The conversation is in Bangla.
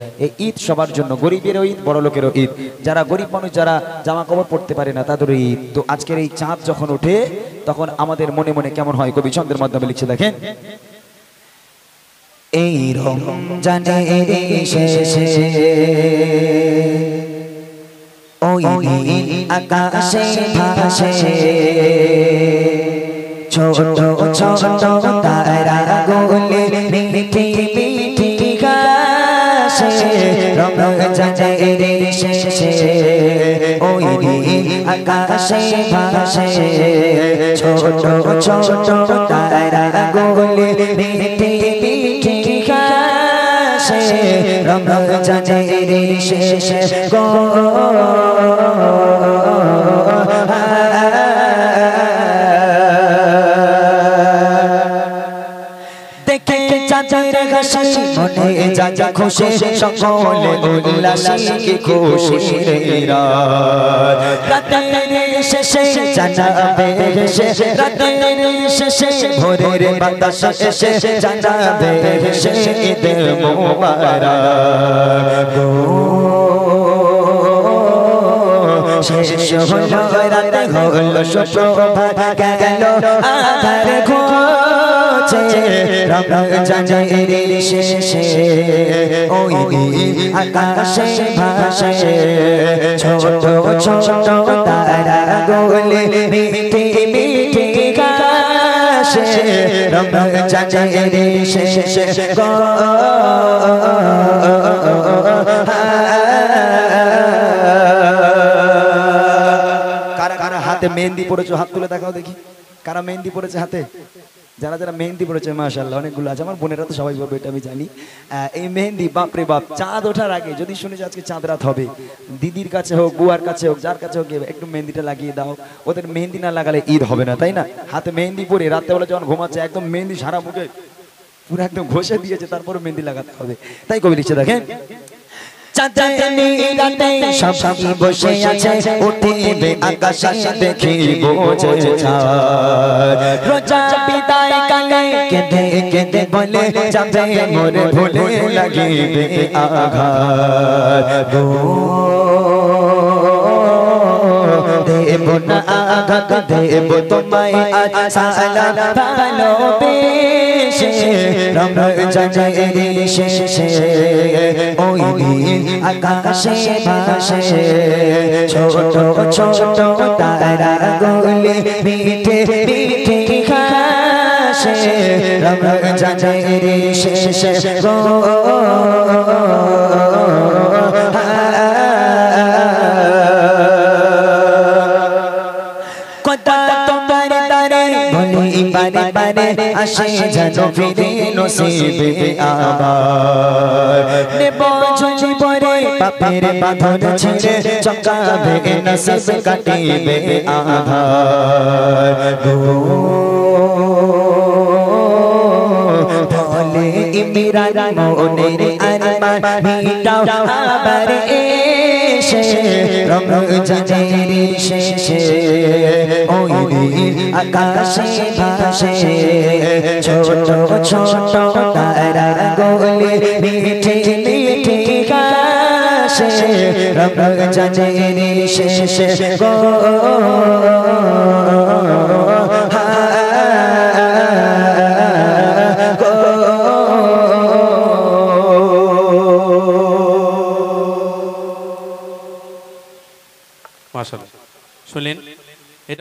এই ঈদ সবার জন্য, গরিবেরও ঈদ, বড় লোকেরও ঈদ। যারা গরিব মানুষ, যারা জামা কাপড় পরতে পারে না, তাদেরও ঈদ। তো আজকের এই চাঁদ যখন ওঠে তখন আমাদের মনে মনে কেমন হয়, কবি ছন্দের মাধ্যমে লিখছে, দেখেন। এই রমজানের শেষে ওই আকাশে ভাসে ছোট ছোট তারাগুলি মিঠি মিঠি গাছে। রমজানের শেষে ওই আকাশে ভাসে ছোট ছোট তারাগুলি মিঠি মিঠি গাছে। রমজানের শেষে গো দেখে চাঁদের হাসি মনে যা যা খুশি, সকলে উল্লাসে খুশি রাত। রাতের শেষে জানাবে হেসে, রাতের শেষে ভোরের বাতাস এসে জানাবে হেসে ঈদের মোবারক। শেষ হলো রাতে হলো শোভা গেল আধার ঘুচে। রমজানের শেষে ওই আকাশে ভাসে ছোট ছোট তারাগুলি মিঠি মিঠি গাছে। রমজানের শেষে গো হাতে মেহেন্দি পড়েছো, হাত তুলে দেখাও দেখি কারা মেহেন্দি পড়েছে হাতে। যারা যারা মেহেন্দি পড়েছে মাশাআল্লাহ অনেকগুলো আছে, আমার বোনেরা তো সবাই বলবে, এটা আমি জানি। এই মেহেন্দি বাপরে বাপ, চাঁদ ওঠার আগে যদি শুনে যে আজকে চাঁদ রাত হবে, দিদির কাছে হোক, বুয়ার কাছে হোক, যার কাছে হোক, একটু মেহেন্দিটা লাগিয়ে দাও। ওদের মেহেন্দি না লাগালে ঈদ হবে না, তাই না? হাতে মেহেন্দি পরে রাত্রেবেলা যখন ঘুমাচ্ছে একদম মেহেন্দি সারা মুখে পুরো একদম ঘষে দিয়েছে, তারপরে মেহেন্দি লাগাতে হবে। তাই কবি লিখছে, দেখেন। চাঁদনি রাতে সবাই বসে আছে, উঠিবে আকাশে দেখিব যে চাঁদ। রোজা বিদায় কালে কেঁদে কেঁদে বলে যাবে মোর ভুলে লাগিবে আঘাত। দেব না আঘাত দেব তোমায় আজ সালাম ভালোবেসে। রমজানের শেষে ওই আকাশে ভাসে ছোট ছোট তারাগুলি মিঠে মিঠে হাসে। রমজানের শেষে গো কথা তোমার দ্বারে বলি বারে বারে আসে যেন ফিরে নসিবে আবার। নেব ঝুলি পরে পাপের বাঁধন ছিঁড়ে চমকাবে নসিব কাটিবে আধার। বলে ইমরান মনের আরমান মিটাও আবার এসে। রমজানের শেষে ওই আকাশে ভাসে ছোট ছোট তারাগুলি মিঠি মিঠি গাছে। রমজানের শেষে গো মাশাআল্লাহ। শুনলেন